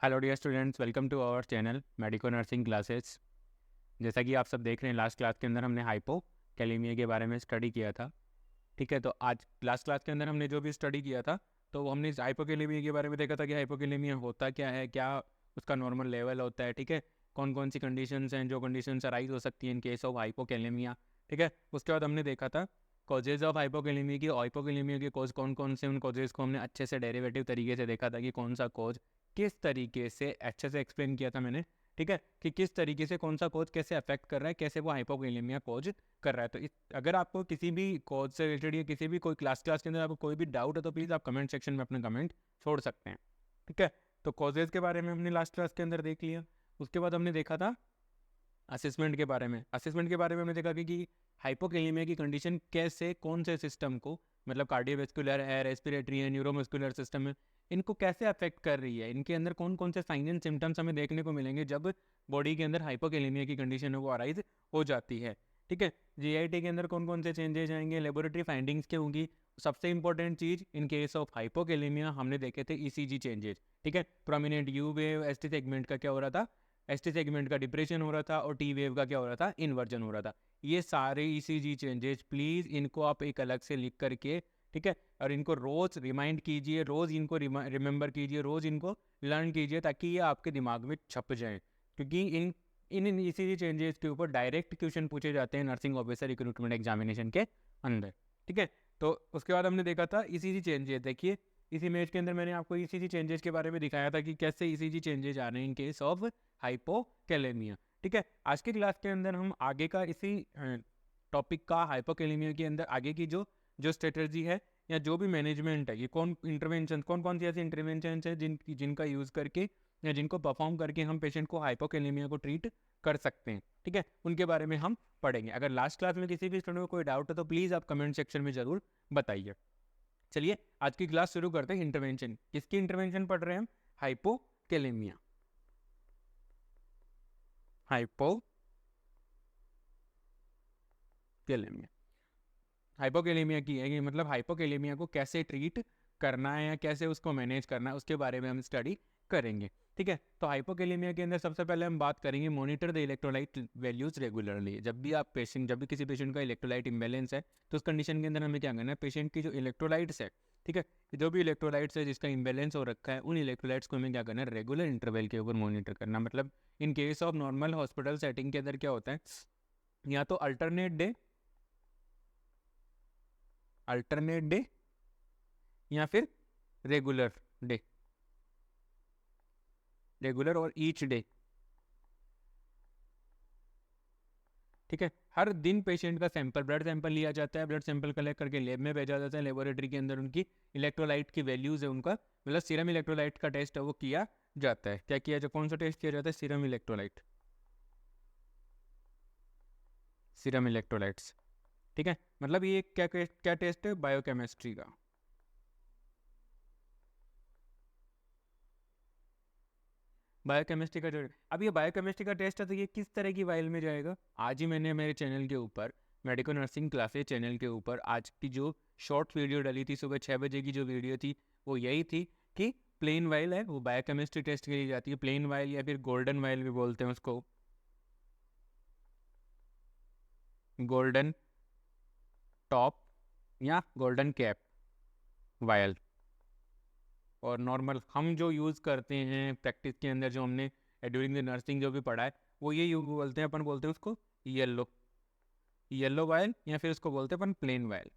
Hello dear students, welcome to our channel medico nursing classes. जैसा कि आप सब देख रहे हैं, लास्ट क्लास के अंदर हमने हाइपोकैलेमिया के बारे में स्टडी किया था। ठीक है, तो आज लास्ट क्लास के अंदर हमने जो भी स्टडी किया था, तो वो हमने इस हाइपोकैलेमिया के बारे में देखा था कि हाइपोकैलेमिया होता क्या है, क्या उसका नॉर्मल लेवल होता है। ठीक है, कौन कौन सी कंडीशंस हैं जो कंडीशंस अराइज हो सकती हैं इन केस ऑफ हाइपोकैलेमिया। ठीक है, उसके बाद हमने देखा था कॉजेज ऑफ हाइपोकैलेमिया के कॉज कौन कौन से, उन कॉजेज को हमने अच्छे से डेरिवेटिव तरीके से देखा था कि कौन सा कॉज किस तरीके से अच्छे से एक्सप्लेन किया था मैंने। ठीक है, कि किस तरीके से कौन सा कोज कैसे अफेक्ट कर रहा है, कैसे वो हाइपोकैलेमिया कोज कर रहा है। तो अगर आपको किसी भी कोज से रिलेटेड या किसी भी कोई क्लास के अंदर आपको कोई भी डाउट है तो प्लीज़ आप कमेंट सेक्शन में अपना कमेंट छोड़ सकते हैं। ठीक है, तो कॉजेज के बारे में हमने लास्ट क्लास के अंदर देख लिया। उसके बाद हमने देखा था असेसमेंट के बारे में। असेसमेंट के बारे में हमने देखा कि हाइपोकैलेमिया की कंडीशन कैसे कौन से सिस्टम को, मतलब कार्डियोवैस्कुलर है, रेस्पिरेटरी है, न्यूरोमस्कुलर सिस्टम है, इनको कैसे अफेक्ट कर रही है, इनके अंदर कौन कौन से साइन एंड सिम्टम्स हमें देखने को मिलेंगे जब बॉडी के अंदर हाइपोकैलेमिया की कंडीशन है वो अराइज हो जाती है। ठीक है, जीआईटी के अंदर कौन कौन से चेंजेस आएंगे, लेबोरेटरी फाइंडिंग्स क्या होंगी। सबसे important cheese in case of hypokalemia हमने देखे थे ईसीजी चेंजेस। ठीक है, prominent you wave ST segment का क्या हो रहा था, एसटी सेगमेंट का डिप्रेशन हो रहा था, और टी वेव का क्या हो रहा था, इन्वर्जन हो रहा था। ये सारे ईसीजी चेंजेस प्लीज़ इनको आप एक अलग से लिख करके, ठीक है, और इनको रोज़ रिमाइंड कीजिए, रोज़ इनको रिमेंबर कीजिए, रोज़ इनको लर्न कीजिए, ताकि ये आपके दिमाग में छप जाए। क्योंकि इन इन ईसीजी चेंजेस के ऊपर डायरेक्ट क्वेश्चन पूछे जाते हैं नर्सिंग ऑफिसर रिक्रूटमेंट एग्जामिनेशन के अंदर। ठीक है, तो उसके बाद हमने देखा था ईसीजी चेंजेस। देखिए, इस इमेज के अंदर मैंने आपको ईसीजी चेंजेस के बारे में दिखाया था कि कैसे ईसीजी चेंजेस आ रहे हैं इन केस ऑफ हाइपोकैलेमिया। ठीक है, आज की क्लास के अंदर हम आगे का इसी टॉपिक का हाइपोकैलेमिया के अंदर आगे की जो जो स्ट्रेटजी है या जो भी मैनेजमेंट है, ये कौन कौन सी ऐसी इंटरवेंशन है जिनका यूज़ करके या जिनको परफॉर्म करके हम पेशेंट को हाइपोकैलेमिया को ट्रीट कर सकते हैं। ठीक है, उनके बारे में हम पढ़ेंगे। अगर लास्ट क्लास में किसी भी स्टूडेंट को कोई डाउट है तो प्लीज़ आप कमेंट सेक्शन में ज़रूर बताइए। चलिए आज की क्लास शुरू करते हैं। इंटरवेंशन, किसकी इंटरवेंशन पढ़ रहे हैं हम, हाइपोकैलेमिया। हाइपोकैलेमिया हाइपोकैलेमिया की है, मतलब हाइपोकैलेमिया को कैसे ट्रीट करना है या कैसे उसको मैनेज करना है, उसके बारे में हम स्टडी करेंगे। ठीक है, तो हाइपोकैलेमिया के अंदर सबसे पहले हम बात करेंगे monitor the electrolyte values regularly. जब भी किसी पेशेंट का इलेक्ट्रोलाइट इम्बैलेंस है तो उस कंडीशन के अंदर हमें क्या करना है, पेशेंट की जो इलेक्ट्रोलाइट्स है, ठीक है, जो भी इलेक्ट्रोलाइट्स है जिसका इम्बैलेंस हो रखा है, उन इलेक्ट्रोलाइट्स को हमें क्या करना है, रेगुलर इंटरवल के ऊपर मॉनिटर करना। मतलब इन case of normal hospital setting के अंदर क्या होता है, या तो अल्टरनेट डे या फिर रेगुलर डे, रेगुलर और ईच डे। ठीक है, हर दिन पेशेंट का सैंपल, ब्लड सैंपल लिया जाता है, ब्लड सैंपल कलेक्ट करके लैब में भेजा जाता है। लेबोरेटरी के अंदर उनकी इलेक्ट्रोलाइट की वैल्यूज है, उनका मतलब सीरम इलेक्ट्रोलाइट का टेस्ट है वो किया जाता है। क्या किया जाता, कौन सा टेस्ट किया जाता है, सीरम इलेक्ट्रोलाइट, सीरम इलेक्ट्रोलाइट्स। ठीक है, मतलब ये क्या क्या टेस्ट है, बायोकेमिस्ट्री का। बायोकेमिस्ट्री का जो, अब ये बायोकेमिस्ट्री का टेस्ट है तो ये किस तरह की वाइल में जाएगा, आज ही मैंने मेरे चैनल के ऊपर, मेडिको नर्सिंग क्लासेस चैनल के ऊपर आज की जो शॉर्ट वीडियो डली थी, सुबह 6 बजे की जो वीडियो थी, वो यही थी कि प्लेन वाइल है वो बायोकेमिस्ट्री टेस्ट के लिए जाती है। प्लेन वाइल या फिर गोल्डन वाइल भी बोलते हैं उसको, गोल्डन टॉप या गोल्डन कैप वायल। और नॉर्मल हम जो यूज़ करते हैं प्रैक्टिस के अंदर, जो हमने ड्यूरिंग द नर्सिंग जो भी पढ़ा है, वो ये बोलते हैं, अपन बोलते हैं उसको येलो, येलो वायल, या फिर उसको बोलते हैं अपन प्लेन वायल,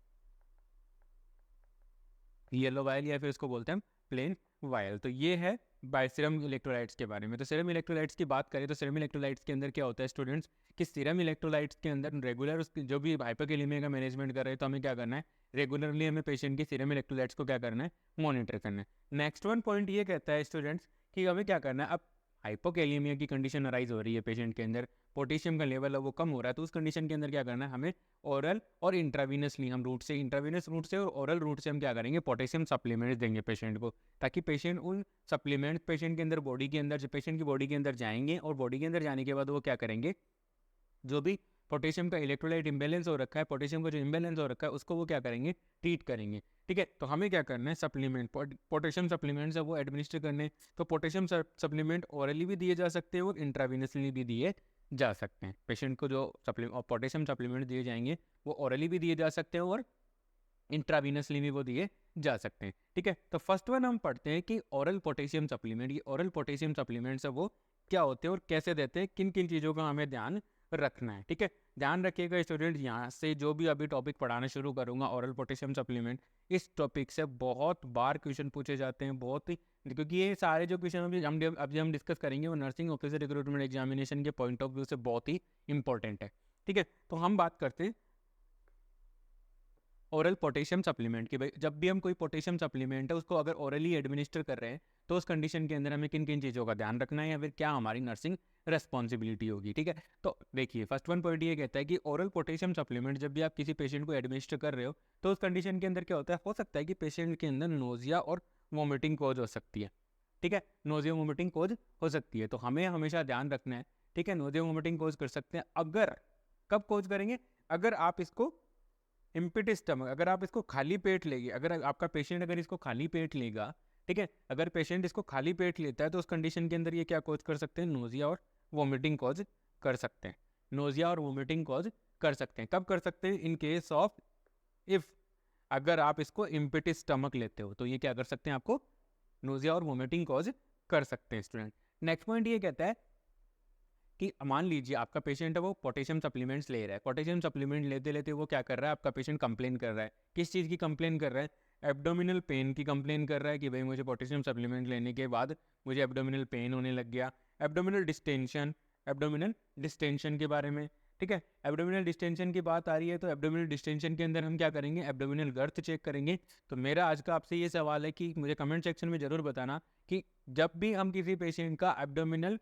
येलो वायल, या फिर उसको बोलते हैं हम प्लेन वायल। तो ये है बाय सीरम इलेक्ट्रोलाइट्स के बारे में। तो सीरम इलेक्ट्रोलाइट्स की बात करें तो सीरम इलेक्ट्रोलाइट्स के अंदर क्या होता है स्टूडेंट्स, कि सीरम इलेक्ट्रोलाइट्स के अंदर रेगुलर उसकी जो भी हाइपोकैलेमिया का मैनेजमेंट कर रहे हैं तो हमें क्या करना है, रेगुलरली हमें पेशेंट की सीरम इलेक्ट्रोलाइट्स को क्या करना है, मॉनिटर करना है। नेक्स्ट वन पॉइंट ये कहता है स्टूडेंट्स कि हमें क्या करना है, अब हाइपोकैलेमिया की कंडीशन अराइज हो रही है पेशेंट के अंदर, पोटेशियम का लेवल है वो कम हो रहा है, तो उस कंडीशन के अंदर क्या करना है, हमें ओरल और इंट्रावीनसली, हम रूट से, इंट्रावीनस रूट से और ओरल रूट से हम क्या करेंगे, पोटेशियम सप्लीमेंट्स देंगे पेशेंट को, ताकि पेशेंट उन सप्लीमेंट्स पेशेंट के अंदर बॉडी के अंदर, जो पेशेंट की बॉडी के अंदर जाएंगे, और बॉडी के अंदर जाने के बाद वो क्या करेंगे, जो भी पोटेशियम का इलेक्ट्रोलाइट इम्बेलेंस हो रखा है, पोटेशियम का जो इम्बेलेंस हो रखा है उसको वो क्या करेंगे, ट्रीट करेंगे। ठीक है, तो हमें क्या करना है, सप्लीमेंट, पोटेशियम सप्लीमेंट्स है वो एडमिनिस्टर करने। तो पोटेशियम सप्लीमेंट ओरली भी दिए जा सकते हैं और इंट्रावीनसली भी दिए जा सकते हैं। पेशेंट को जो पोटेशियम सप्लीमेंट दिए जाएंगे वो ओरली भी दिए जा सकते हैं और इंट्रावीनसली भी वो दिए जा सकते हैं। ठीक है, तो फर्स्ट वन हम पढ़ते हैं कि ओरल पोटेशियम सप्लीमेंट, ये ओरल पोटेशियम सप्लीमेंट्स है वो क्या होते हैं और कैसे देते हैं, किन किन चीज़ों का हमें ध्यान रखना है। ठीक है, ध्यान रखिएगा स्टूडेंट, यहाँ से जो भी अभी टॉपिक पढ़ाना शुरू करूँगा ओरल पोटेशियम सप्लीमेंट, इस टॉपिक से बहुत बार क्वेश्चन पूछे जाते हैं, बहुत ही, क्योंकि ये सारे जो क्वेश्चन अभी हम डिस्कस करेंगे वो नर्सिंग ऑफिसर रिक्रूटमेंट एग्जामिनेशन के पॉइंट ऑफ व्यू से बहुत ही इंपॉर्टेंट है। ठीक है, तो हम बात करते हैं ओरल पोटेशियम सप्लीमेंट की। भाई जब भी हम कोई पोटेशियम सप्लीमेंट है उसको अगर ओरली एडमिनिस्टर कर रहे हैं तो उस कंडीशन के अंदर हमें किन किन चीज़ों का ध्यान रखना है या फिर क्या हमारी नर्सिंग रेस्पॉन्सिबिलिटी होगी। ठीक है, तो देखिए फर्स्ट वन पॉइंट ये कहता है कि ओरल पोटेशियम सप्लीमेंट जब भी आप किसी पेशेंट को एडमिनिस्टर कर रहे हो तो उस कंडीशन के अंदर क्या होता है, हो सकता है कि पेशेंट के अंदर नोजिया और वोमिटिंग कोज हो सकती है। ठीक है, नोजिया वोमिटिंग कोज हो सकती है, तो हमें हमेशा ध्यान रखना है। ठीक है, नोजिया वोमिटिंग कोज कर सकते हैं, अगर कब कोज करेंगे, अगर आप इसको इम्पिटी स्टमक, अगर आप इसको खाली पेट लेंगे, अगर आपका पेशेंट अगर इसको खाली पेट लेगा, ठीक है, अगर पेशेंट इसको खाली पेट लेता है तो उस कंडीशन के अंदर ये क्या कॉज कर सकते हैं, नोजिया और वोमिटिंग कॉज कर सकते हैं। नोजिया और वोमिटिंग कॉज कर सकते हैं, कब कर सकते हैं, इन केस ऑफ इफ, अगर आप इसको इम्पिटी स्टमक लेते हो तो ये क्या कर सकते हैं, आपको नोजिया और वोमिटिंग कॉज कर सकते हैं स्टूडेंट। नेक्स्ट पॉइंट ये कहता है कि मान लीजिए आपका पेशेंट है वो पोटेशियम सप्लीमेंट्स ले रहा है, पोटेशियम सप्लीमेंट लेते लेते वो क्या कर रहा है, आपका पेशेंट कंप्लेन कर रहा है, किस चीज़ की कंप्लेन कर रहा है, एब्डोमिनल पेन की कंप्लेन कर रहा है कि भाई मुझे पोटेशियम सप्लीमेंट लेने के बाद मुझे एब्डोमिनल पेन होने लग गया, एब्डोमिनल डिस्टेंशन के बारे में। ठीक है, एब्डोमिनल डिस्टेंशन की बात आ रही है तो एब्डोमिनल डिस्टेंशन के अंदर हम क्या करेंगे, एब्डोमिनल गर्थ चेक करेंगे। तो मेरा आज का आपसे ये सवाल है कि मुझे कमेंट सेक्शन में ज़रूर बताना कि जब भी हम किसी पेशेंट का एब्डोमिनल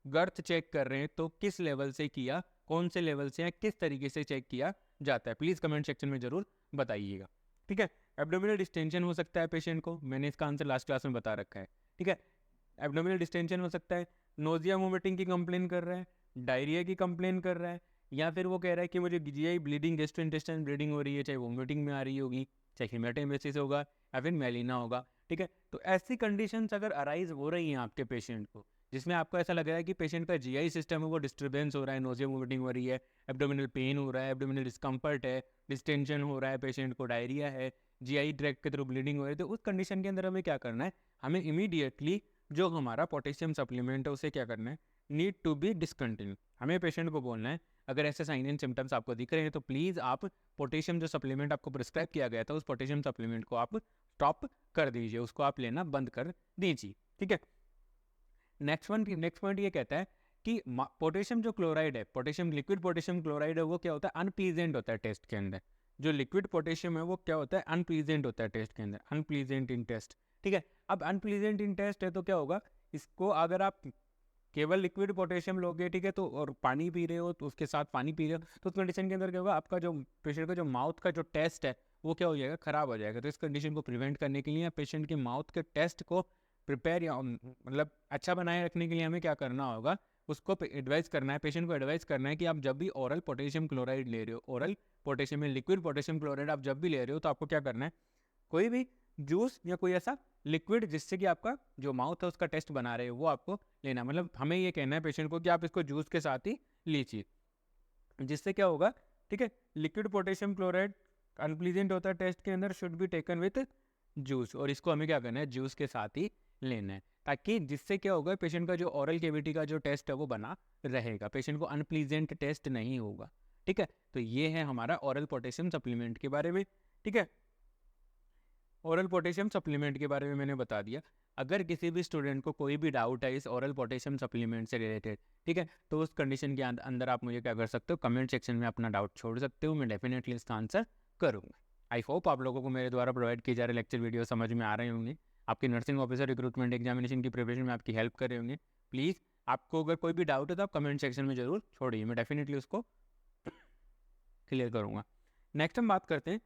गर्थ चेक कर रहे हैं तो किस लेवल से किया, कौन से लेवल से या किस तरीके से चेक किया जाता है, प्लीज़ कमेंट सेक्शन में ज़रूर बताइएगा। ठीक है, एब्डोमिनल डिस्टेंशन हो सकता है पेशेंट को, मैंने इसका आंसर लास्ट क्लास में बता रखा है। ठीक है, एब्डोमिनल डिस्टेंशन हो सकता है, नोजिया वोमिटिंग की कंप्लेन कर रहा है, डायरिया की कंप्लेन कर रहा है, या फिर वो कह रहा है कि मुझे जीआई ब्लीडिंग, गैस्ट्रोइंटेस्टाइनल ब्लीडिंग हो रही है, चाहे वोमिटिंग में आ रही होगी, चाहे हेमाटोमेसिस होगा या फिर मेलिना होगा। ठीक है, तो ऐसी कंडीशंस अगर अराइज हो रही हैं आपके पेशेंट को जिसमें आपको ऐसा लग रहा है कि पेशेंट का जीआई सिस्टम है वो डिस्टर्बेंस हो रहा है, नोजिया वोमिटिंग हो रही है, एब्डोमिनल पेन हो रहा है, एब्डोमिनल डिस्कम्फर्ट है, डिस्टेंशन हो रहा है, पेशेंट को डायरिया है, जीआई ट्रैक्ट के थ्रू ब्लीडिंग हो रही है, तो उस कंडीशन के अंदर हमें क्या करना है, हमें इमीडिएटली जो हमारा पोटेशियम सप्लीमेंट है उसे क्या करना है, नीड टू बी डिसकंटिन्यू। हमें पेशेंट को बोलना है अगर ऐसे साइन एंड सिम्टम्स आपको दिख रहे हैं तो प्लीज़ आप पोटेशियम जो सप्लीमेंट आपको प्रिस्क्राइब किया गया था उस पोटेशियम सप्लीमेंट को आप स्टॉप कर दीजिए, उसको आप लेना बंद कर दीजिए। ठीक है, नेक्स्ट पॉइंट ये कहता है कि पोटेशियम जो क्लोराइड है, पोटेशियम लिक्विड पोटेशियम क्लोराइड है वो क्या होता है, अनप्लीजेंट होता है टेस्ट के अंदर। जो लिक्विड पोटेशियम है वो क्या होता है, अनप्लीजेंट होता है टेस्ट के अंदर, अनप्लीजेंट इन टेस्ट। ठीक है, अब अनप्लीजेंट इन टेस्ट है तो क्या होगा, इसको अगर आप केवल लिक्विड पोटेशियम लोगे, ठीक है, तो और पानी पी रहे हो तो उसके साथ पानी पी रहे हो तो उस कंडीशन के अंदर क्या होगा, आपका जो पेशेंट का जो माउथ का जो टेस्ट है वो क्या हो जाएगा, ख़राब हो जाएगा। तो इस कंडीशन को प्रिवेंट करने के लिए पेशेंट के माउथ के टेस्ट को प्रिपेयर या मतलब अच्छा बनाए रखने के लिए हमें क्या करना होगा, उसको एडवाइस करना है, पेशेंट को एडवाइस करना है कि आप जब भी ओरल पोटेशियम क्लोराइड ले रहे हो, ओरल पोटेशियम में लिक्विड पोटेशियम क्लोराइड आप जब भी ले रहे हो तो आपको क्या करना है, कोई भी जूस या कोई ऐसा लिक्विड जिससे कि आपका जो माउथ है उसका टेस्ट बना रहे हो वो आपको लेना। मतलब हमें ये कहना है पेशेंट को कि आप इसको जूस के साथ ही लीजिए, जिससे क्या होगा, ठीक है, लिक्विड पोटेशियम क्लोराइड अनप्लीजेंट होता है टेस्ट के अंदर, should be taken with juice, और इसको हमें क्या करना है, जूस के साथ ही लेना है, ताकि जिससे क्या होगा, पेशेंट का जो ओरल कैविटी का जो टेस्ट है वो बना रहेगा, पेशेंट को अनप्लीजेंट टेस्ट नहीं होगा। ठीक है, तो ये है हमारा ओरल पोटेशियम सप्लीमेंट के बारे में। ठीक है, ओरल पोटेशियम सप्लीमेंट के बारे में मैंने बता दिया। अगर किसी भी स्टूडेंट को कोई भी डाउट है इस ओरल पोटेशियम सप्लीमेंट से रिलेटेड, ठीक है, तो उस कंडीशन के अंदर आप मुझे क्या कर सकते हो, कमेंट सेक्शन में अपना डाउट छोड़ सकते हो, मैं डेफिनेटली इसका आंसर करूँगा। आई होप आप लोगों को मेरे द्वारा प्रोवाइड किए जा रहे लेक्चर वीडियो समझ में आ रहे होंगे, आपकी नर्सिंग ऑफिसर रिक्रूटमेंट एग्जामिनेशन की प्रिपरेशन में आपकी हेल्प कर रहे होंगे। प्लीज़ आपको अगर कोई भी डाउट है तो आप कमेंट सेक्शन में ज़रूर छोड़िए, मैं डेफिनेटली उसको क्लियर करूँगा। नेक्स्ट हम बात करते हैं,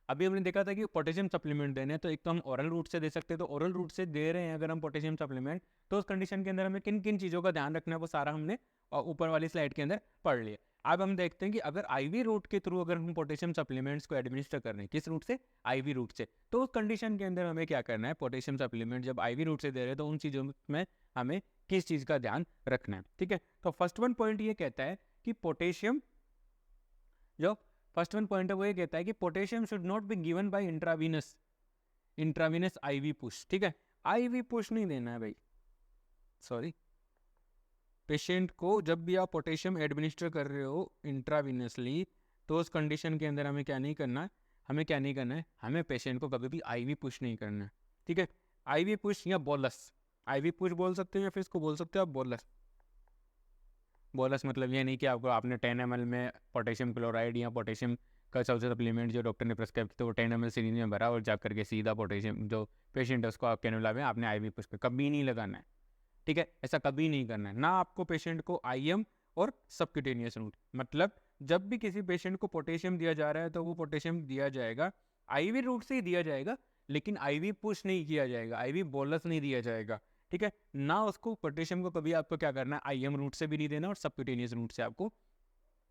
अभी हमने देखा था कि पोटेशियम सप्लीमेंट देने हैं तो एक तो हम ओरल रूट से दे सकते हैं, तो ओरल रूट से दे रहे हैं अगर हम पोटेशियम सप्लीमेंट तो उस कंडीशन के अंदर हमें किन किन चीज़ों का ध्यान रखना है वो सारा हमने ऊपर वाली स्लाइड के अंदर पढ़ लिया। अब हम देखते हैं कि अगर आईवी रूट के थ्रू अगर हम पोटेशियम सप्लीमेंट्स को एडमिनिस्टर कर रहे हैं, किस रूट से, आईवी रूट से, तो उस कंडीशन के अंदर हमें क्या करना है, पोटेशियम सप्लीमेंट जब आईवी रूट से दे रहे हैं तो उन चीज़ों में हमें किस चीज़ का ध्यान रखना है। ठीक है, तो फर्स्ट वन पॉइंट ये कहता है कि पोटेशियम, जो फर्स्ट वन पॉइंट है वो ये कहता है कि potassium should not be given by intravenous IV push. ठीक है, आईवी पुश नहीं देना है भाई, सॉरी, पेशेंट को जब भी आप पोटेशियम एडमिनिस्टर कर रहे हो इंट्रावीनसली, तो उस कंडीशन के अंदर हमें क्या नहीं करना है, हमें पेशेंट को कभी भी आईवी पुश नहीं करना है। ठीक है, आईवी पुश या बोलस, आईवी पुश बोल सकते हो या फिर इसको बोल सकते हो आप बोलस। बोलस मतलब ये नहीं कि आपने 10 ml में पोटेशियम क्लोराइड या पोटेशियम का सबसे सप्लीमेंट जो डॉक्टर ने प्रेस्क्राइब किया तो वो 10 ml सिरिंज में भरा और जा करके सीधा पोटेशियम जो पेशेंट है उसको आप कैनुला में आपने आईवी पुश कर, कभी नहीं लगाना है। ठीक है, ऐसा कभी नहीं करना है ना आपको पेशेंट को आईएम और सबक्यूटेनियस रूट, मतलब जब भी किसी पेशेंट को पोटेशियम दिया जा रहा है तो वो पोटेशियम दिया जाएगा आईवी रूट से ही दिया जाएगा, लेकिन आईवी पुश नहीं किया जाएगा, आईवी बोलस नहीं दिया जाएगा। ठीक है, ना उसको पोटेशियम को कभी आपको क्या करना है, आईएम रूट से भी नहीं देना और सबक्यूटेनियस रूट से आपको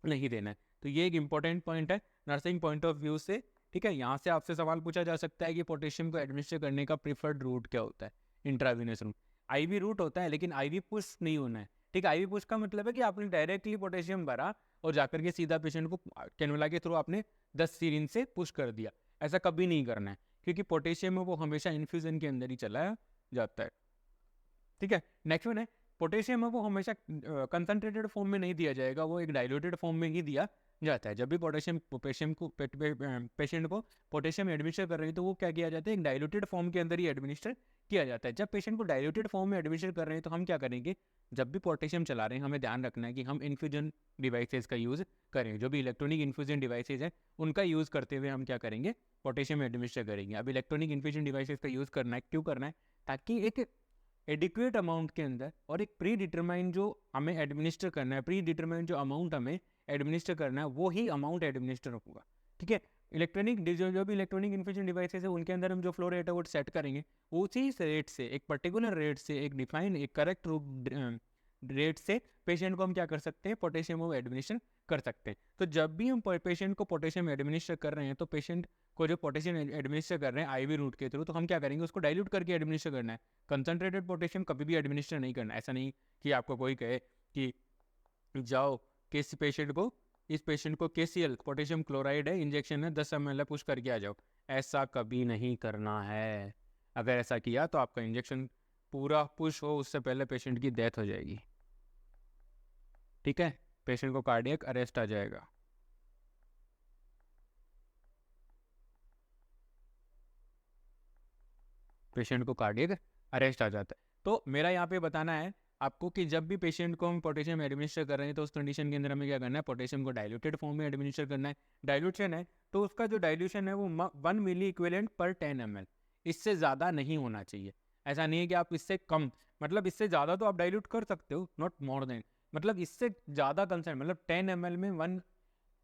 नहीं देना है। तो ये एक इंपॉर्टेंट पॉइंट है नर्सिंग पॉइंट ऑफ व्यू से। ठीक है, यहाँ से आपसे सवाल पूछा जा सकता है कि पोटेशियम को एडमिनिस्टर करने का प्रीफर्ड रूट क्या होता है, इंट्रावीनस रूट, आईवी रूट होता है, लेकिन आईवी पुश नहीं होना है। ठीक है, आईवी पुश का मतलब है कि आपने डायरेक्टली पोटेशियम भरा और जाकर के सीधा पेशेंट को कैनुला के थ्रू आपने 10 सीरिंज से पुश कर दिया, ऐसा कभी नहीं करना है, क्योंकि पोटेशियम है वो हमेशा इन्फ्यूजन के अंदर ही चलाया जाता है। ठीक है, नेक्स्ट वन है पोटेशियम है वो हमेशा कंसंट्रेटेड फॉर्म में नहीं दिया जाएगा, वो एक डाइल्यूटेड फॉर्म में ही दिया जाता है। जब भी पोटेशियम पेशेंट को पोटेशियम एडमिनिस्टर कर रहे हैं तो वो क्या किया जाता है, एक डाइल्यूटेड फॉर्म के अंदर ही एडमिनिस्टर किया जाता है। जब पेशेंट को डाइल्यूटेड फॉर्म में एडमिनिस्टर कर रहे हैं तो हम क्या करेंगे, जब भी पोटेशियम चला रहे हैं हमें ध्यान रखना है कि हम इन्फ्यूजन डिवाइसेस का यूज़ करें, जो भी इलेक्ट्रॉनिक इन्फ्यूजन डिवाइसेज हैं उनका यूज़ करते हुए हम क्या करेंगे, पोटेशियम एडमिनिस्टर करेंगे। अब इलेक्ट्रॉनिक इन्फ्यूजन डिवाइसेज का यूज़ करना है, क्यों करना है, ताकि एक एडिक्वेट अमाउंट के अंदर और एक प्री डिटरमाइन जो हमें एडमिनिस्टर करना है, प्री डिटरमाइन जो अमाउंट हमें एडमिनिस्टर करना है वो ही अमाउंट एडमिनिस्टर होगा। ठीक है, इलेक्ट्रॉनिक जो भी इलेक्ट्रॉनिक इन्फ्यूजन डिवाइसेस है उनके अंदर हम जो फ्लो रेट है वो सेट करेंगे, उसी रेट से, एक पर्टिकुलर रेट से, एक डिफाइन, एक करेक्ट रेट से पेशेंट को हम क्या कर सकते हैं, पोटेशियम वो एडमिनिस्टर कर सकते हैं। तो जब भी हम पेशेंट को पोटेशियम एडमिनिस्टर कर रहे हैं तो पेशेंट को जो पोटेशियम एडमिनिस्टर कर रहे हैं आईवी रूट के थ्रू, तो हम क्या करेंगे, उसको डाइल्यूट करके एडमिनिस्टर करना है। कंसंट्रेटेड पोटेशियम कभी भी एडमिनिस्टर नहीं करना। ऐसा नहीं कि आपको कोई कहे कि जाओ किस पेशेंट को, इस पेशेंट को KCl पोटेशियम क्लोराइड है, इंजेक्शन है 10 ml पुश करके आ जाओ, ऐसा कभी नहीं करना है। अगर ऐसा किया तो आपका इंजेक्शन पूरा पुश हो उससे पहले पेशेंट की डेथ हो जाएगी। ठीक है, पेशेंट को कार्डियक अरेस्ट आ जाएगा। पेशेंट को कार्डियक अरेस्ट आ जाता है। तो मेरा यहाँ पे बताना है आपको कि जब भी पेशेंट को हम पोटेशियम एडमिनिस्टर कर रहे हैं तो उस कंडीशन के अंदर हमें क्या करना है, पोटेशियम को डाइल्यूटेड फॉर्म में एडमिनिस्टर करना है। डाइल्यूशन है तो उसका जो डाइल्यूशन है वो 1 मिली इक्विवेलेंट पर 10 ml, इससे ज़्यादा नहीं होना चाहिए। ऐसा नहीं है कि आप इससे कम, मतलब इससे ज़्यादा तो आप डाइल्यूट कर सकते हो, नॉट मोर देन, मतलब इससे ज़्यादा कंसर्न, मतलब 10 ml में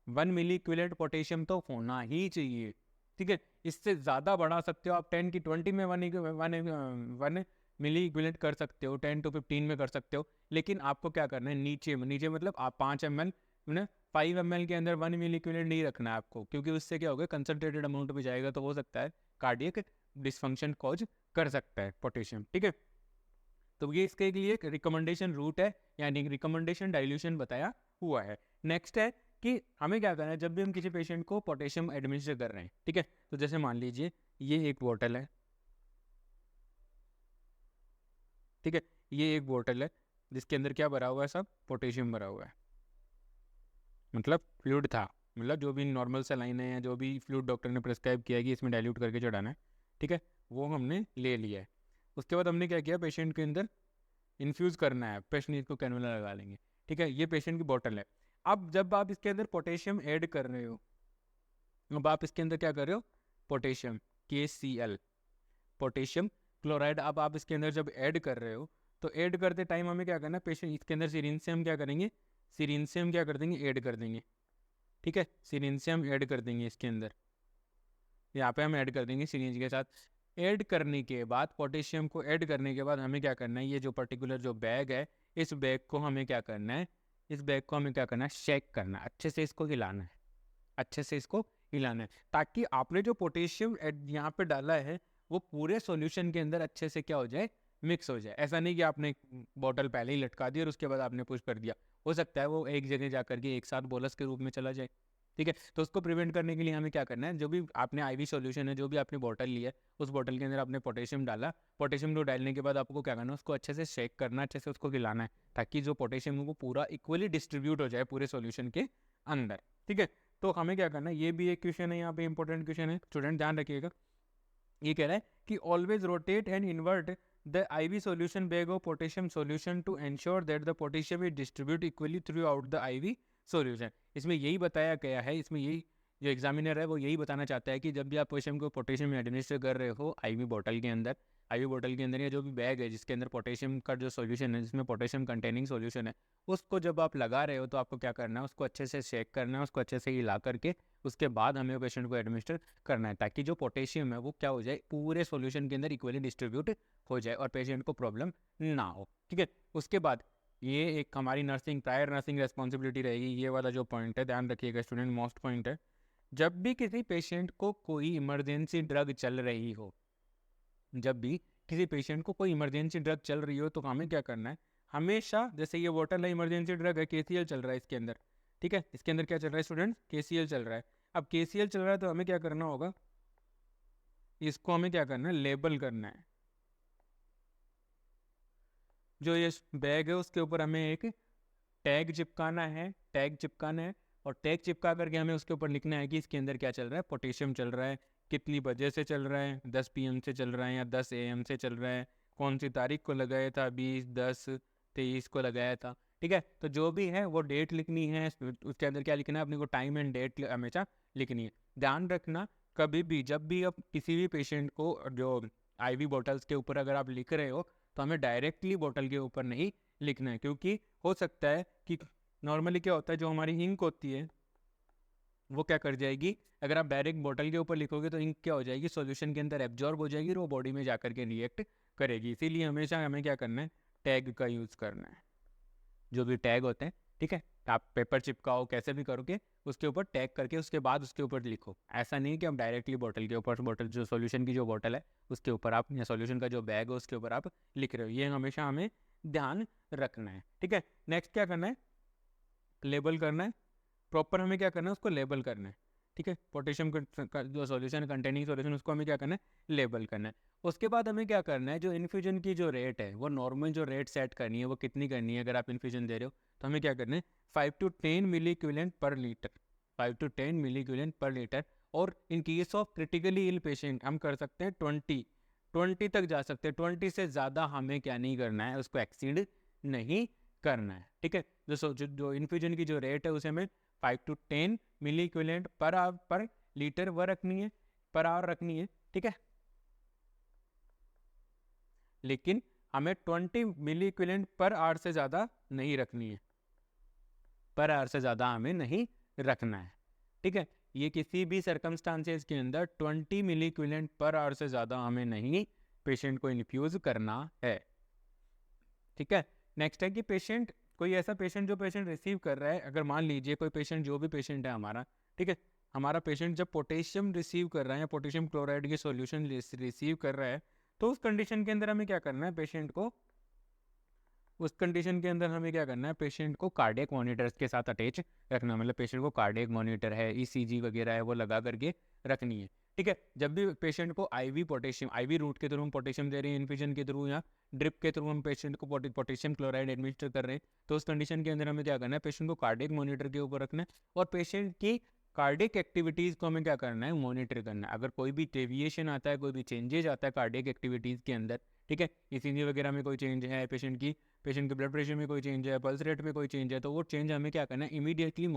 1 मिली इक्विवेलेंट पोटेशियम तो होना ही चाहिए। ठीक है, इससे ज़्यादा बढ़ा सकते हो आप, 10 की 20 में 1 मिली इक्विवेलेंट कर सकते हो, 10 to 15 में कर सकते हो, लेकिन आपको क्या करना है, नीचे मतलब आप 5 ml 5 ml के अंदर 1 मिली इक्विवेलेंट नहीं रखना है आपको, क्योंकि उससे क्या होगा, कंसनट्रेटेड अमाउंट में जाएगा तो हो सकता है कार्डियक डिसफंक्शन कॉज कर सकता है पोटेशियम। ठीक है, तो ये इसके लिए एक रिकमेंडेशन रूट है, यानी रिकमेंडेशन डाइल्यूशन बताया हुआ है। नेक्स्ट है कि हमें क्या करना है जब भी हम किसी पेशेंट को पोटेशियम एडमिनिस्टर कर रहे हैं। ठीक है, तो जैसे मान लीजिए ये एक बोतल है, ठीक है, ये एक बोतल है जिसके अंदर क्या भरा हुआ है, सब पोटेशियम भरा हुआ है, मतलब फ्लूइड था, मतलब जो भी नॉर्मल सलाइन है या जो भी फ्लूइड डॉक्टर ने प्रिस्क्राइब किया कि इसमें डाइल्यूट करके चढ़ाना है, ठीक है, वो हमने ले लिया है। उसके बाद हमने क्या किया, पेशेंट के अंदर इन्फ्यूज़ करना है, पेशेंट को कैनुला लगा लेंगे। ठीक है, ये पेशेंट की बोतल है। अब जब आप इसके अंदर पोटेशियम ऐड कर रहे हो, अब आप इसके अंदर क्या कर रहे हो, पोटेशियम KCl पोटेशियम क्लोराइड, अब आप इसके अंदर जब ऐड कर रहे हो तो ऐड करते टाइम हमें क्या करना है, पेशेंट इसके अंदर सिरिंज से हम क्या करेंगे, सिरिंज से हम क्या कर देंगे, ऐड कर देंगे। ठीक है, सिरिंज से हम ऐड कर देंगे, इसके अंदर यहाँ पे हम ऐड कर देंगे सिरिंज के साथ। ऐड करने के बाद, पोटेशियम को ऐड करने के बाद हमें क्या करना है, ये जो पर्टिकुलर जो बैग है, इस बैग को हमें क्या करना है, इस बैग को हमें क्या करना है, शेक करना है, अच्छे से इसको हिलाना है, अच्छे से इसको हिलाना है, ताकि आपने जो पोटेशियम यहाँ पे डाला है वो पूरे सॉल्यूशन के अंदर अच्छे से क्या हो जाए, मिक्स हो जाए। ऐसा नहीं कि आपने बॉटल पहले ही लटका दी और उसके बाद आपने पुश कर दिया, हो सकता है वो एक जगह जा करके एक साथ बोलस के रूप में चला जाए। ठीक है, तो उसको प्रिवेंट करने के लिए हमें क्या करना है, जो भी आपने आईवी सॉल्यूशन है, जो भी आपने बॉटल ली है, उस बॉटल के अंदर आपने पोटेशियम डाला, पोटेशियम को डालने के बाद आपको क्या करना है, उसको अच्छे से शेक करना है, अच्छे से उसको हिलाना है, ताकि जो पोटेशियम है वो पूरा इक्वली डिस्ट्रीब्यूट हो जाए पूरे सॉल्यूशन के अंदर। ठीक है, तो हमें क्या करना है, ये भी एक क्वेश्चन है यहाँ पे, इंपॉर्टेंट क्वेश्चन है, स्टूडेंट ध्यान रखिएगा। ये कह रहा है कि always rotate and invert the IV solution bag of potassium solution to ensure that the potassium is distributed equally throughout the IV solution। इसमें यही बताया गया है, इसमें यही जो एग्जामिनर है वो यही बताना चाहता है कि जब भी आप पोटेशियम एडमिनिस्टर कर रहे हो आईवी बोतल के अंदर, आईवी बोतल के अंदर या जो भी बैग है जिसके अंदर पोटेशियम का जो सॉल्यूशन है, जिसमें पोटेशियम कंटेनिंग सॉल्यूशन है, उसको जब आप लगा रहे हो तो आपको क्या करना है, उसको अच्छे से शेक करना है, उसको अच्छे से हिला करके उसके बाद हमें पेशेंट को एडमिनिस्टर करना है, ताकि जो पोटेशियम है वो क्या हो जाए, पूरे सॉल्यूशन के अंदर इक्वली डिस्ट्रीब्यूट हो जाए और पेशेंट को प्रॉब्लम ना हो। ठीक है, उसके बाद ये एक हमारी नर्सिंग प्रायर नर्सिंग रेस्पॉन्सिबिलिटी रहेगी। ये वाला जो पॉइंट है ध्यान रखिएगा स्टूडेंट, मोस्ट पॉइंट है, जब भी किसी पेशेंट को कोई इमरजेंसी ड्रग चल रही हो, जब भी किसी पेशेंट को कोई इमरजेंसी ड्रग चल रही हो तो हमें क्या करना है, हमेशा, जैसे ये बॉटल है इमरजेंसी ड्रग है, KCL चल रहा है इसके अंदर। ठीक है, इसके अंदर क्या चल रहा है स्टूडेंट, KCL चल रहा है। अब KCL चल रहा है तो हमें क्या करना होगा, इसको हमें क्या करना है, लेबल करना है। जो ये बैग है उसके ऊपर हमें एक टैग चिपकाना है, टैग चिपकाना है, और टैग चिपका करके हमें उसके ऊपर लिखना है कि इसके अंदर क्या चल रहा है, पोटेशियम चल रहा है, कितनी बजे से चल रहा है, 10 PM से चल रहा है या 10 AM से चल रहा है, कौन सी तारीख को लगाया था, 20, 10, 23 को लगाया था। ठीक है, तो जो भी है वो डेट लिखनी है, उसके अंदर क्या लिखना है, अपने को टाइम एंड डेट हमेशा लिखनी है। ध्यान रखना, कभी भी जब भी आप किसी भी पेशेंट को जो IV बॉटल्स के ऊपर अगर आप लिख रहे हो तो हमें डायरेक्टली बॉटल के ऊपर नहीं लिखना है, क्योंकि हो सकता है कि नॉर्मली क्या होता है, जो हमारी इंक होती है वो क्या कर जाएगी, अगर आप डायरेक्ट बॉटल के ऊपर लिखोगे तो इंक क्या हो जाएगी, सॉल्यूशन के अंदर एब्जॉर्ब हो जाएगी और वो बॉडी में जाकर के रिएक्ट करेगी। इसीलिए हमेशा हमें क्या करना है, टैग का यूज़ करना है, जो भी टैग होते हैं। ठीक है, आप पेपर चिपकाओ कैसे भी करोगे, उसके ऊपर टैग करके उसके बाद उसके ऊपर लिखो। ऐसा नहीं कि आप डायरेक्टली बॉटल के ऊपर, बॉटल जो सॉल्यूशन की जो बॉटल है उसके ऊपर आप, या सॉल्यूशन का जो बैग है उसके ऊपर आप लिख रहे हो, ये हमेशा हमें ध्यान रखना है। ठीक है, नेक्स्ट क्या करना है, लेबल करना है, प्रॉपर हमें क्या करना है, उसको लेबल करना है। ठीक है, पोटेशियम का जो सॉल्यूशन कंटेनिंग सॉल्यूशन उसको हमें क्या करना है, लेबल करना है। उसके बाद हमें क्या करना है, जो इन्फ्यूजन की जो रेट है वो नॉर्मल जो रेट सेट करनी है वो कितनी करनी है, अगर आप इन्फ्यूजन दे रहे हो तो हमें क्या करना है, 5 to 10 मिली इक्विवेलेंट पर लीटर, 5 to 10 मिली इक्विवेलेंट पर लीटर। और in case of critically ill patient हम कर सकते हैं 20 तक जा सकते हैं, 20 से ज़्यादा हमें क्या नहीं करना है, उसको एक्सीड नहीं करना है। ठीक है, जो इन्फ्यूजन की जो रेट है उसे हमें 5 to 10 मिली इक्विवेलेंट पर लीटर वो रखनी है, पर आवर रखनी है। ठीक है, लेकिन हमें 20 मिली इक्विवेलेंट पर आवर से ज़्यादा नहीं रखनी है, पर आवर से ज़्यादा हमें नहीं रखना है। ठीक है, ये किसी भी सर्कमस्टांसेस के अंदर 20 मिली इक्विवेलेंट पर आवर से ज़्यादा हमें नहीं पेशेंट को इन्फ्यूज़ करना है। ठीक है, नेक्स्ट है कि पेशेंट, कोई ऐसा पेशेंट जो पेशेंट रिसीव कर रहा है, अगर मान लीजिए कोई पेशेंट, जो भी पेशेंट है हमारा, ठीक है, हमारा पेशेंट जब पोटेशियम रिसीव कर रहा है या पोटेशियम क्लोराइड के सॉल्यूशन रिसीव कर रहा है, तो उस कंडीशन के अंदर हमें क्या करना है, पेशेंट को, उस कंडीशन के अंदर हमें क्या करना है, पेशेंट को कार्डियक मॉनिटर्स के साथ अटैच रखना है। मतलब पेशेंट को कार्डियक मॉनिटर है, ECG वगैरह है वो लगा करके रखनी है। ठीक है, जब भी पेशेंट को IV पोटेशियम, IV रूट के थ्रू हम पोटेशियम दे रहे हैं, इन्फ्यूजन के थ्रू या ड्रिप के थ्रू हम पेशेंट को पोटेशियम क्लोराइड एडमिनिस्टर कर रहे हैं, तो उस कंडीशन के अंदर हमें क्या करना है, पेशेंट को कार्डियक मॉनिटर के ऊपर रखना है और पेशेंट की कार्डियक एक्टिविटीज़ को हमें क्या करना है, मॉनिटर करना है। अगर कोई भी डेविएशन आता है, कोई भी चेंजेज आता है कार्डियक एक्टिविटीज़ के अंदर, ठीक है, ECG वगैरह में कोई चेंज है, पेशेंट के ब्लड प्रेशर में कोई चेंज है, पल्स रेट में कोई चेंज है, तो वो चेंज हमें क्या करना है, इमीडिएटली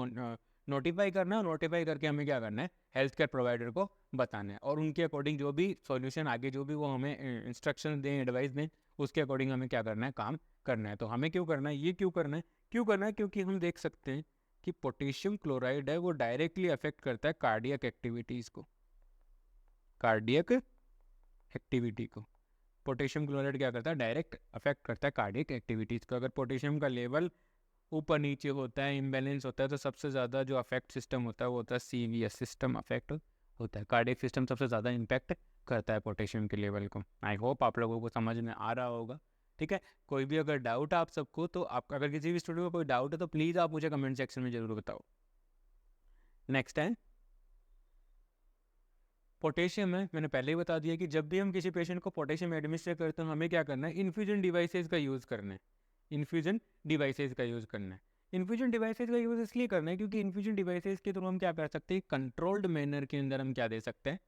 नोटिफाई करना है। नोटिफाई करके हमें क्या करना है, हेल्थ केयर प्रोवाइडर को बताना है और उनके अकॉर्डिंग जो भी सॉल्यूशन आगे जो भी वो हमें इंस्ट्रक्शन दें, एडवाइस दें, उसके अकॉर्डिंग हमें क्या करना है, काम करना है। तो हमें क्यों करना है, ये क्यों करना है, क्योंकि हम देख सकते हैं कि पोटेशियम क्लोराइड है वो डायरेक्टली अफेक्ट करता है कार्डियक एक्टिविटीज़ को, कार्डियक एक्टिविटी को पोटेशियम क्लोराइड क्या करता है, डायरेक्ट अफेक्ट करता है कार्डियक एक्टिविटीज़ को। अगर पोटेशियम का लेवल ऊपर नीचे होता है, इम्बैलेंस होता है, तो सबसे ज़्यादा जो अफेक्ट सिस्टम होता है वो होता है CVS, सिस्टम अफेक्ट होता है। कार्डियक सिस्टम सबसे ज़्यादा इम्पैक्ट करता है पोटेशियम के लेवल को। आई होप आप लोगों को समझ में आ रहा होगा। ठीक है, कोई भी अगर डाउट आप सबको, तो आप अगर किसी भी स्टूडेंट को कोई डाउट है तो प्लीज़ आप मुझे कमेंट सेक्शन में ज़रूर बताओ। नेक्स्ट है पोटेशियम। है, मैंने पहले ही बता दिया कि जब भी हम किसी पेशेंट को पोटेशियम एडमिनिस्टर करते हैं हमें क्या करना है, इन्फ्यूजन डिवाइसेस का यूज़ करना है। इन्फ्यूजन डिवाइसेस का यूज़ करना है। इन्फ्यूजन डिवाइसेस का यूज़ इसलिए करना है क्योंकि इन्फ्यूजन डिवाइसेस के थ्रू हम क्या कर सकते हैं, कंट्रोल्ड मैनर के अंदर हम क्या दे सकते हैं,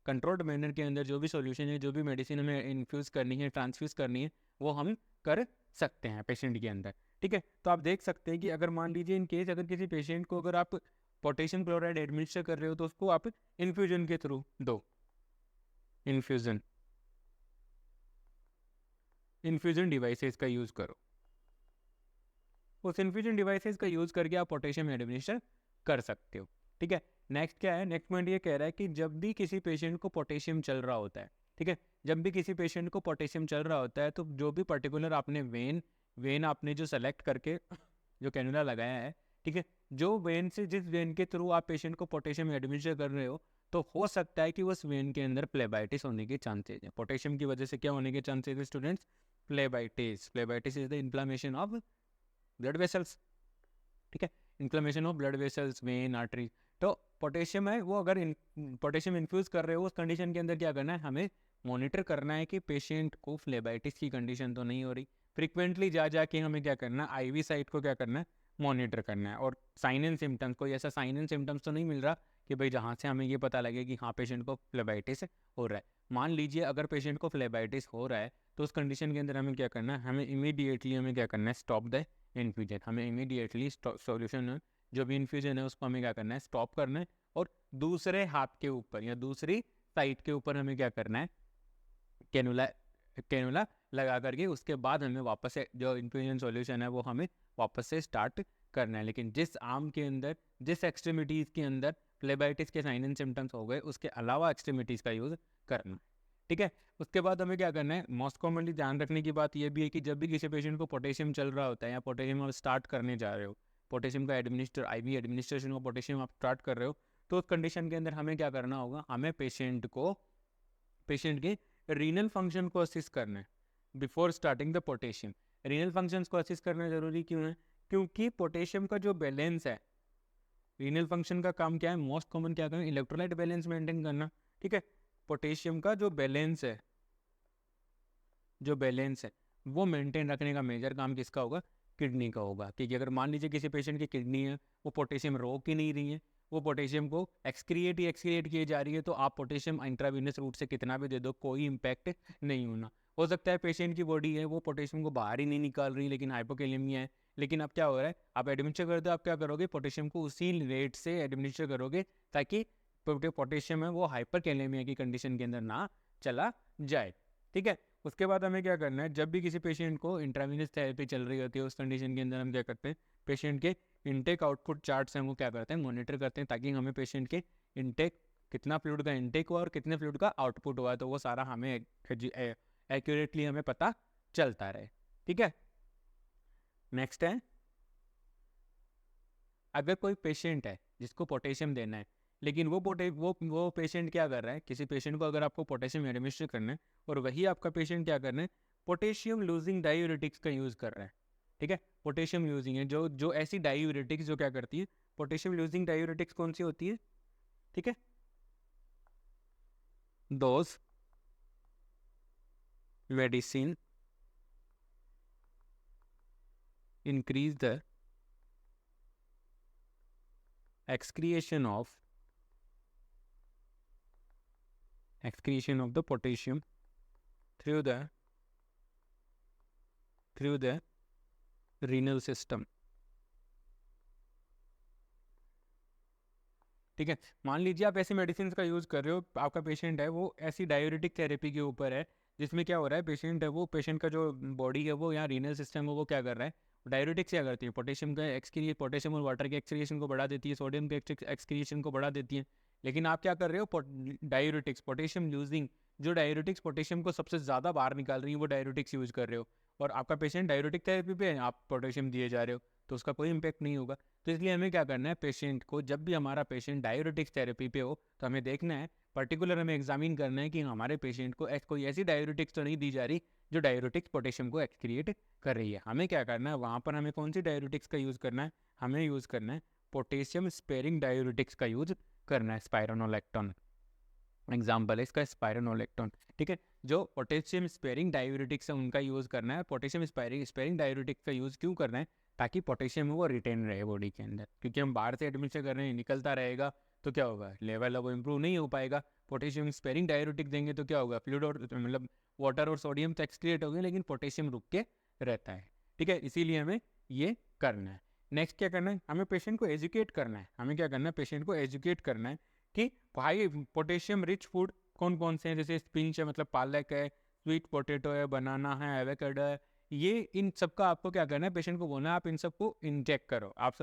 कंट्रोल्ड मैनर के अंदर जो भी सॉल्यूशन है, जो भी मेडिसिन हमें इन्फ्यूज़ करनी है, ट्रांसफ्यूज़ करनी है, वो हम कर सकते हैं पेशेंट के अंदर। ठीक है, तो आप देख सकते हैं कि अगर मान लीजिए इन केस अगर किसी पेशेंट को अगर आप पोटेशियम क्लोराइड एडमिनिस्टर कर रहे हो तो उसको आप इन्फ्यूजन के थ्रू दो। इन्फ्यूजन डिवाइसेस का यूज़ करो। उस इन्फ्यूजन डिवाइसेस का यूज़ करके आप पोटेशियम एडमिनिस्टर कर सकते हो। ठीक है, नेक्स्ट क्या है, नेक्स्ट पॉइंट ये कह रहा है कि जब भी किसी पेशेंट को पोटेशियम चल रहा होता है, ठीक है, जब भी किसी पेशेंट को पोटेशियम चल रहा होता है तो जो भी पर्टिकुलर आपने वेन आपने जो सेलेक्ट करके जो कैनुला लगाया है, ठीक है, जो वेन से जिस वेन के थ्रू आप पेशेंट को पोटेशियम एडमिनिस्टर कर रहे हो, तो हो सकता है कि उस वेन के अंदर प्लेबाइटिस होने के चांसेज हैं। पोटेशियम की वजह से क्या होने के चांसेज है students, phlebitis is the inflammation of blood vessels. ठीक है, inflammation of blood vessels, vein, artery. तो पोटेशियम है वो अगर पोटेशियम इन्फ्यूज कर रहे हो उस कंडीशन के अंदर क्या करना है, हमें मॉनिटर करना है कि पेशेंट को फ्लेबाइटिस की कंडीशन तो नहीं हो रही। फ्रिक्वेंटली जा जाके हमें क्या करना है, आईवी साइट को क्या करना है, मॉनिटर करना है। और साइन एंड सिम्टम्स, कोई ऐसा साइन एंड सिम्टम्स तो नहीं मिल रहा कि भाई जहाँ से हमें ये पता लगे कि हाँ पेशेंट को फ्लेबाइटिस हो रहा है। मान लीजिए अगर पेशेंट को फ्लेबाइटिस हो रहा है तो उस कंडीशन के अंदर हमें क्या करना है, हमें इमीडिएटली हमें क्या करना है, स्टॉप द इन्फ्यूजन। हमें इमीडिएटली सॉल्यूशन जो भी इन्फ्यूजन है उसको हमें क्या करना है, स्टॉप करना है। और दूसरे हाथ के ऊपर या दूसरी साइड के ऊपर हमें क्या करना है, कैनुला कैनुला लगा करके उसके बाद हमें वापस से जो इन्फ्यूजन सॉल्यूशन है वो हमें वापस से स्टार्ट करना है। लेकिन जिस आर्म के अंदर, जिस एक्सट्रीमिटीज़ के अंदर फ्लेबाइटिस के साइन एंड सिम्टम्स हो गए उसके अलावा एक्सट्रीमिटीज़ का यूज़ करना। ठीक है, उसके बाद हमें क्या करना है, मोस्ट कॉमनली ध्यान रखने की बात यह भी है कि जब भी किसी पेशेंट को पोटेशियम चल रहा होता है या पोटेशियम आप स्टार्ट करने जा रहे हो, पोटेशियम का आईवी एडमिनिस्ट्रेशन को पोटेशियम आप स्टार्ट कर रहे हो, तो उस कंडीशन के अंदर हमें क्या करना होगा, हमें पेशेंट के रीनल फंक्शन को असिस्ट करना है before starting the potassium. Renal functions को असिस्ट करना जरूरी क्यों है, क्योंकि पोटेशियम का जो बैलेंस है, रीनल फंक्शन का काम क्या है, मोस्ट कॉमन क्या करना, इलेक्ट्रोलाइट बैलेंस मेंटेन करना। ठीक है, पोटेशियम का जो बैलेंस है वो मेंटेन रखने का मेजर काम किसका होगा, किडनी का होगा। क्योंकि अगर मान लीजिए किसी पेशेंट की किडनी है वो पोटेशियम रोक ही नहीं रही है, वो पोटेशियम को एक्सक्रिएट किए जा रही है, तो आप पोटेशियम इंट्रावेनस रूट से कितना भी दे दो कोई इम्पैक्ट नहीं होना। हो सकता है पेशेंट की बॉडी है वो पोटेशियम को बाहर ही नहीं निकाल रही लेकिन हाइपोकैलेमिया है, लेकिन अब क्या हो रहा है, आप एडमिनिस्टर करते हो, आप क्या करोगे, पोटेशियम को उसी रेट से एडमिनिस्टर करोगे ताकि पोटेशियम है वो हाइपरकैलेमिया की कंडीशन के अंदर ना चला जाए। ठीक है, उसके बाद हमें क्या करना है, जब भी किसी पेशेंट को इंट्रावेनस थेरेपी चल रही होती है उस कंडीशन के अंदर हम क्या करते हैं, पेशेंट के इनटेक आउटपुट चार्ट्स हैं वो क्या करते हैं, मॉनिटर करते हैं, ताकि हमें पेशेंट के इनटेक, कितना फ्लूइड का इनटेक हुआ और कितने फ्लूइड का आउटपुट हुआ, तो वो सारा हमें एक्यूरेटली हमें पता चलता रहे। ठीक है, नेक्स्ट है, अगर कोई पेशेंट है जिसको पोटेशियम देना है, लेकिन वो पेशेंट क्या कर रहा है, किसी पेशेंट को अगर आपको पोटेशियम एडमिनिस्टर करना है और वही आपका पेशेंट क्या करना है, पोटेशियम लूजिंग डायूरेटिक्स का यूज़ कर रहा है। ठीक है, पोटेशियम यूजिंग है जो ऐसी डायूरेटिक्स जो क्या करती है, पोटेशियम लूजिंग डायूरेटिक्स कौन सी होती है, ठीक है, those medicine increase the excretion of the potassium through the renal system। ठीक है, मान लीजिए आप ऐसी मेडिसिन का यूज़ कर रहे हो, आपका पेशेंट है वो ऐसी डायूरेटिक थेरेपी के ऊपर है जिसमें क्या हो रहा है, पेशेंट का जो बॉडी है वो, यहाँ रीनल सिस्टम है वो क्या कर रहा है, डायूरेटिक्स क्या करती है, पोटेशियम और वाटर के एक्सक्रिएशन को बढ़ा देती है, सोडियम के एक्सक्रिएशन को बढ़ा देती है। लेकिन आप क्या कर रहे हो, डायूरेटिक्स, पोटेशियम लूजिंग, जो डायूरेटिक्स पोटेशियम को सबसे ज़्यादा बाहर निकाल रही है वो डायूरेटिक्स यूज़ कर रहे हो, और आपका पेशेंट डायूरेटिक थेरेपी पे है, आप पोटेशियम दिए जा रहे हो, तो उसका कोई इम्पैक्ट नहीं होगा। तो इसलिए हमें क्या करना है, पेशेंट को जब भी हमारा पेशेंट डायूरेटिक्स थेरेपी पे हो तो हमें देखना है, पर्टिकुलर हमें एग्जामिन करना है कि हमारे पेशेंट को कोई ऐसी डायूरेटिक्स तो नहीं दी जा रही जो डायूरेटिक्स पोटेशियम को एक्सक्रिएट कर रही है। हमें क्या करना है, वहाँ पर हमें कौन सी डायूरेटिक्स का यूज़ करना है, हमें यूज़ करना है पोटेशियम स्पेयरिंग डायूरेटिक्स का यूज़ करना है, स्पाइरोनोलेक्टोन एग्जाम्पल है इसका स्पाइरोनोलेक्टोन। ठीक है, जो पोटेशियम स्पेयरिंग डायूरेटिक्स है उनका यूज़ करना है। पोटेशियम स्पेयरिंग डायूरेटिक्स का यूज़ क्यों करना है, ताकि पोटेशियम वो रिटेन रहे बॉडी के अंदर, क्योंकि हम बाहर से एडमिशन कर रहे हैं, निकलता रहेगा तो क्या होगा, लेवल अब इम्प्रूव नहीं हो पाएगा। पोटेशियम स्पेयरिंग डायूरेटिक देंगे तो क्या होगा, फ्लूइड और मतलब वाटर और सोडियम तो एक्सक्रिएट होंगे लेकिन पोटेशियम रुक के रहता है। ठीक है, इसीलिए हमें ये करना है। नेक्स्ट क्या करना है, हमें पेशेंट को एजुकेट करना है। हमें क्या करना है, पेशेंट को एजुकेट करना है कि भाई पोटेशियम रिच फूड कौन कौन से हैं, जैसे स्पिंच है मतलब पालक है, स्वीट पोटैटो है, बनाना है, एवोकाडो है, ये इन सब का आपको क्या करना है, पेशेंट को बोलना है आप इन सबको इंजेक्ट करो, आप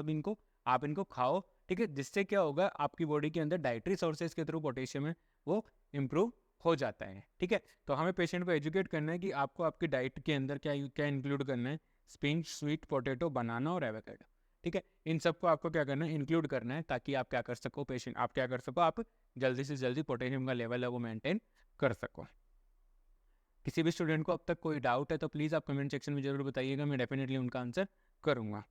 इनको खाओ। ठीक है, जिससे क्या होगा, आपकी बॉडी के अंदर डाइटरी सोर्सेज के थ्रू पोटेशियम है वो इम्प्रूव हो जाता है। ठीक है, तो हमें पेशेंट को एजुकेट करना है कि आपको आपकी डाइट के अंदर क्या क्या इंक्लूड करना है, स्पिंच, स्वीट पोटैटो, बनाना और एवोकाडो। ठीक है, इन सबको आपको क्या करना है, इंक्लूड करना है, ताकि आप क्या कर सको, आप जल्दी से जल्दी पोटेशियम का लेवल है वो मेंटेन कर सको। किसी भी स्टूडेंट को अब तक कोई डाउट है तो प्लीज़ आप कमेंट सेक्शन में जरूर बताइएगा, मैं डेफिनेटली उनका आंसर करूँगा।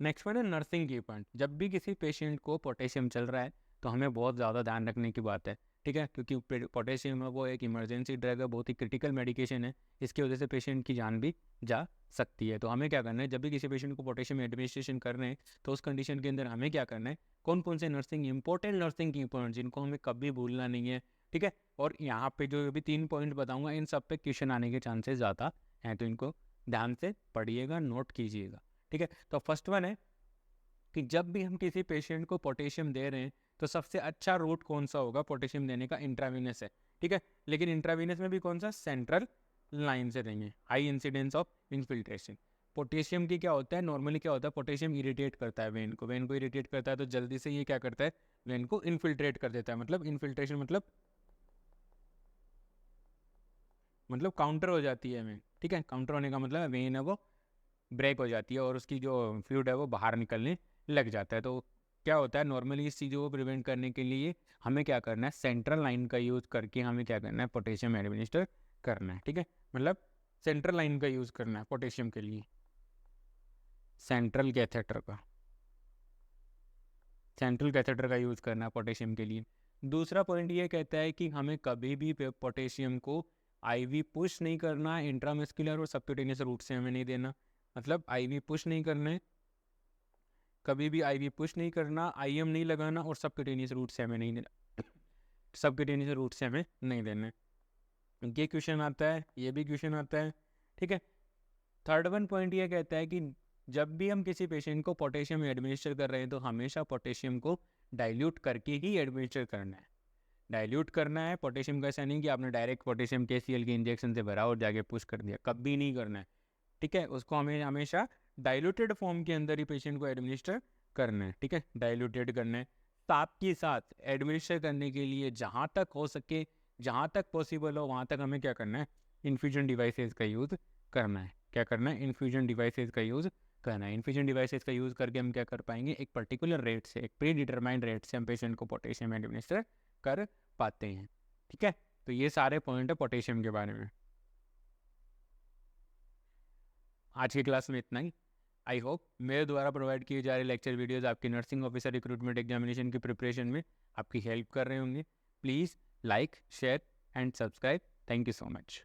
नेक्स्ट वन है नर्सिंग की पॉइंट। जब भी किसी पेशेंट को पोटेशियम चल रहा है तो हमें बहुत ज़्यादा ध्यान रखने की बात है। ठीक है, क्योंकि पोटेशियम है वो एक इमरजेंसी ड्रग है, बहुत ही क्रिटिकल मेडिकेशन है, इसकी वजह से पेशेंट की जान भी जा सकती है। तो हमें क्या करना है, जब भी किसी पेशेंट को पोटेशियम एडमिनिस्ट्रेशन कर रहे हैं तो उस कंडीशन के अंदर हमें क्या करना है, कौन कौन से इंपॉर्टेंट नर्सिंग की पॉइंट जिनको हमें कभी भूलना नहीं है। ठीक है, और यहाँ पे जो भी 3 पॉइंट बताऊँगा इन सब पे क्वेश्चन आने के चांसेस ज़्यादा हैं, तो इनको ध्यान से पढ़िएगा, नोट कीजिएगा। ठीक है, तो फर्स्ट वन है कि जब भी हम किसी पेशेंट को पोटेशियम दे रहे हैं तो सबसे अच्छा रूट कौन सा होगा पोटेशियम देने का, इंट्रावीनस है। ठीक है, लेकिन इंट्रावीनस में भी कौन सा, सेंट्रल लाइन से देंगे, high incidence of infiltration. Potassium की क्या होता है, नॉर्मली क्या होता है, पोटेशियम इरिटेट करता है वेन को इरिटेट करता है तो जल्दी से ये क्या करता है, वेन को इन्फिल्ट्रेट कर देता है। मतलब इन्फिल्ट्रेशन मतलब काउंटर हो जाती है वेन। ठीक है, काउंटर होने का मतलब वेन है वो ब्रेक हो जाती है और उसकी जो फ्लूइड है वो बाहर निकलने लग जाता है। तो क्या होता है, नॉर्मली इस चीज़ों को प्रिवेंट करने के लिए हमें क्या करना है, सेंट्रल लाइन का यूज़ करके हमें क्या करना है, पोटेशियम एडमिनिस्टर करना है। ठीक है, मतलब सेंट्रल लाइन का यूज़ करना है पोटेशियम के लिए, सेंट्रल कैथेटर का यूज़ करना है पोटेशियम के लिए। दूसरा पॉइंट ये कहता है कि हमें कभी भी पोटेशियम को आईवी पुश नहीं करना है, इंट्रामस्कुलर और सबक्यूटेनियस रूट से हमें नहीं देना। मतलब आईवी पुश नहीं करना है, कभी भी आईवी पुश नहीं करना, आईएम नहीं लगाना और सबक्यूटेनियस रूट से हमें नहीं देना, सबक्यूटेनियस रूट से हमें नहीं देना। ये क्वेश्चन आता है, ये भी क्वेश्चन आता है। ठीक है, थर्ड वन पॉइंट ये कहता है कि जब भी हम किसी पेशेंट को पोटेशियम एडमिनिस्टर कर रहे हैं तो हमेशा पोटेशियम को डाइल्यूट करके ही एडमिनिस्टर करना है। डाइल्यूट करना है पोटेशियम का, ऐसा नहीं कि आपने डायरेक्ट पोटेशियम KCl के इंजेक्शन से भरा और जाके पुश कर दिया, कभी नहीं करना है। ठीक है, उसको हमें हमेशा डाइल्यूटेड फॉर्म के अंदर ही पेशेंट को एडमिनिस्टर करना है। ठीक है, डाइल्यूटेड करना है। साथ के साथ एडमिनिस्टर करने के लिए जहाँ तक हो सके, जहाँ तक पॉसिबल हो वहाँ तक हमें क्या करना है, इन्फ्यूजन डिवाइसेस का यूज़ करना है। क्या करना है, इन्फ्यूजन डिवाइसेस का यूज़ करना है। इन्फ्यूजन डिवाइसेस का यूज़ करके हम क्या कर पाएंगे, एक पर्टिकुलर रेट से, एक प्री डिटरमाइंड रेट से हम पेशेंट को पोटेशियम एडमिनिस्टर कर पाते हैं। ठीक है, तो ये सारे पॉइंट है पोटेशियम के बारे में। आज की क्लास में इतना ही। आई होप मेरे द्वारा प्रोवाइड किए जा रहे लेक्चर वीडियोस आपकी नर्सिंग ऑफिसर रिक्रूटमेंट एग्जामिनेशन की प्रिपरेशन में आपकी हेल्प कर रहे होंगे। Please like, share and subscribe. Thank you so much.